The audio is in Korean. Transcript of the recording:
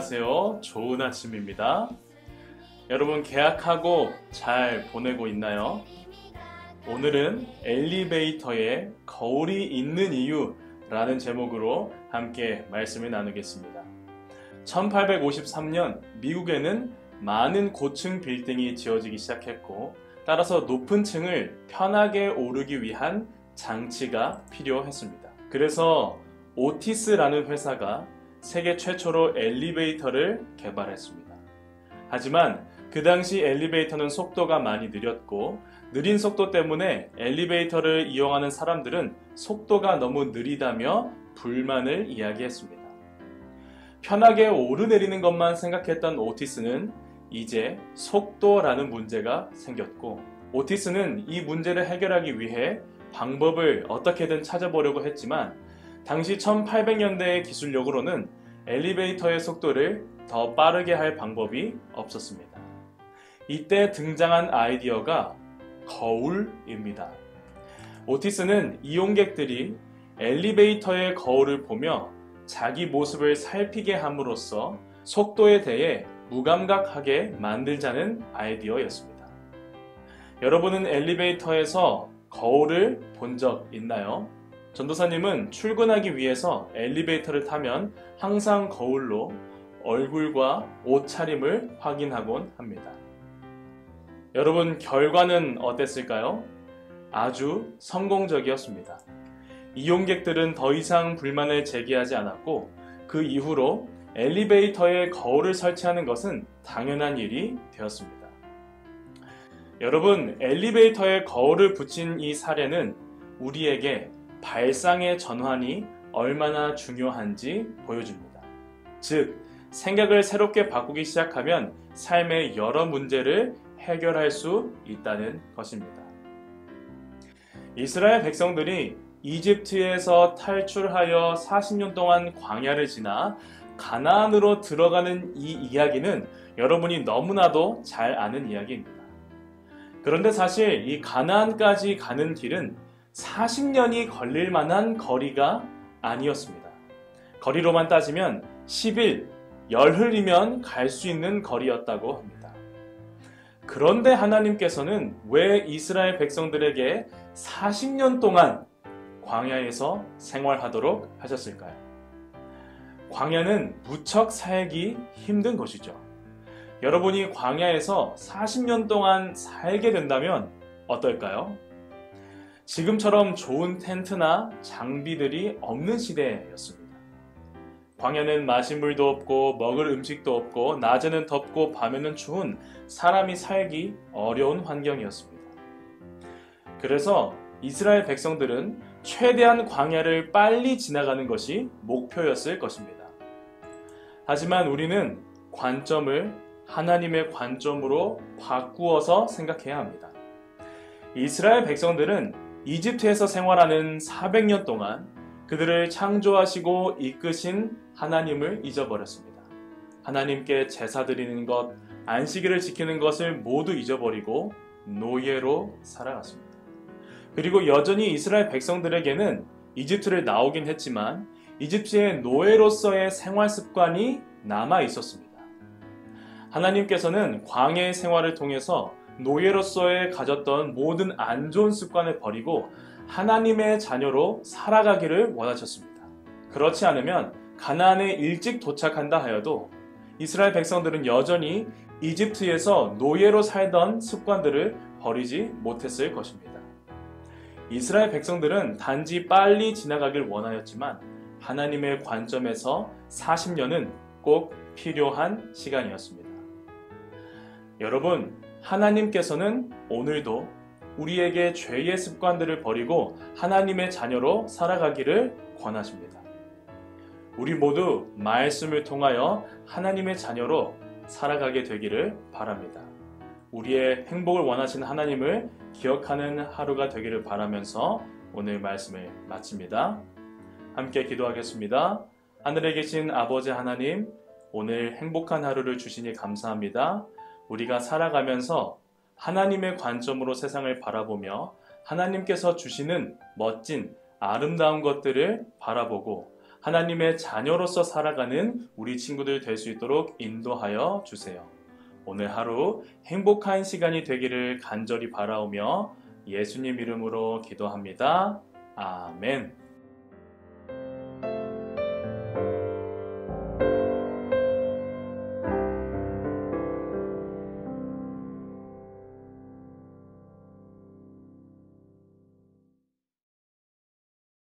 안녕하세요. 좋은 아침입니다. 여러분 개학하고 잘 보내고 있나요? 오늘은 엘리베이터에 거울이 있는 이유라는 제목으로 함께 말씀을 나누겠습니다. 1853년 미국에는 많은 고층 빌딩이 지어지기 시작했고 따라서 높은 층을 편하게 오르기 위한 장치가 필요했습니다. 그래서 오티스라는 회사가 세계 최초로 엘리베이터를 개발했습니다. 하지만 그 당시 엘리베이터는 속도가 많이 느렸고 느린 속도 때문에 엘리베이터를 이용하는 사람들은 속도가 너무 느리다며 불만을 이야기했습니다. 편하게 오르내리는 것만 생각했던 오티스는 이제 속도라는 문제가 생겼고 오티스는 이 문제를 해결하기 위해 방법을 어떻게든 찾아보려고 했지만 당시 1800년대의 기술력으로는 엘리베이터의 속도를 더 빠르게 할 방법이 없었습니다. 이때 등장한 아이디어가 거울입니다. 오티스는 이용객들이 엘리베이터의 거울을 보며 자기 모습을 살피게 함으로써 속도에 대해 무감각하게 만들자는 아이디어였습니다. 여러분은 엘리베이터에서 거울을 본 적 있나요? 전도사님은 출근하기 위해서 엘리베이터를 타면 항상 거울로 얼굴과 옷차림을 확인하곤 합니다. 여러분 결과는 어땠을까요? 아주 성공적이었습니다. 이용객들은 더 이상 불만을 제기하지 않았고 그 이후로 엘리베이터에 거울을 설치하는 것은 당연한 일이 되었습니다. 여러분 엘리베이터에 거울을 붙인 이 사례는 우리에게 발상의 전환이 얼마나 중요한지 보여줍니다. 즉, 생각을 새롭게 바꾸기 시작하면 삶의 여러 문제를 해결할 수 있다는 것입니다. 이스라엘 백성들이 이집트에서 탈출하여 40년 동안 광야를 지나 가나안으로 들어가는 이 이야기는 여러분이 너무나도 잘 아는 이야기입니다. 그런데 사실 이 가나안까지 가는 길은 40년이 걸릴 만한 거리가 아니었습니다. 거리로만 따지면 10일, 열흘이면 갈 수 있는 거리였다고 합니다. 그런데 하나님께서는 왜 이스라엘 백성들에게 40년 동안 광야에서 생활하도록 하셨을까요? 광야는 무척 살기 힘든 곳이죠. 여러분이 광야에서 40년 동안 살게 된다면 어떨까요? 지금처럼 좋은 텐트나 장비들이 없는 시대였습니다. 광야는 마실 물도 없고 먹을 음식도 없고 낮에는 덥고 밤에는 추운 사람이 살기 어려운 환경이었습니다. 그래서 이스라엘 백성들은 최대한 광야를 빨리 지나가는 것이 목표였을 것입니다. 하지만 우리는 관점을 하나님의 관점으로 바꾸어서 생각해야 합니다. 이스라엘 백성들은 이집트에서 생활하는 400년 동안 그들을 창조하시고 이끄신 하나님을 잊어버렸습니다. 하나님께 제사 드리는 것, 안식일을 지키는 것을 모두 잊어버리고 노예로 살아갔습니다. 그리고 여전히 이스라엘 백성들에게는 이집트를 나오긴 했지만 이집트의 노예로서의 생활 습관이 남아 있었습니다. 하나님께서는 광야의 생활을 통해서 노예로서의 가졌던 모든 안 좋은 습관을 버리고 하나님의 자녀로 살아가기를 원하셨습니다. 그렇지 않으면 가나안에 일찍 도착한다 하여도 이스라엘 백성들은 여전히 이집트에서 노예로 살던 습관들을 버리지 못했을 것입니다. 이스라엘 백성들은 단지 빨리 지나가길 원하였지만 하나님의 관점에서 40년은 꼭 필요한 시간이었습니다. 여러분, 하나님께서는 오늘도 우리에게 죄의 습관들을 버리고 하나님의 자녀로 살아가기를 권하십니다. 우리 모두 말씀을 통하여 하나님의 자녀로 살아가게 되기를 바랍니다. 우리의 행복을 원하시는 하나님을 기억하는 하루가 되기를 바라면서 오늘 말씀을 마칩니다. 함께 기도하겠습니다. 하늘에 계신 아버지 하나님, 오늘 행복한 하루를 주시니 감사합니다. 우리가 살아가면서 하나님의 관점으로 세상을 바라보며 하나님께서 주시는 멋진 아름다운 것들을 바라보고 하나님의 자녀로서 살아가는 우리 친구들 될 수 있도록 인도하여 주세요. 오늘 하루 행복한 시간이 되기를 간절히 바라오며 예수님 이름으로 기도합니다. 아멘.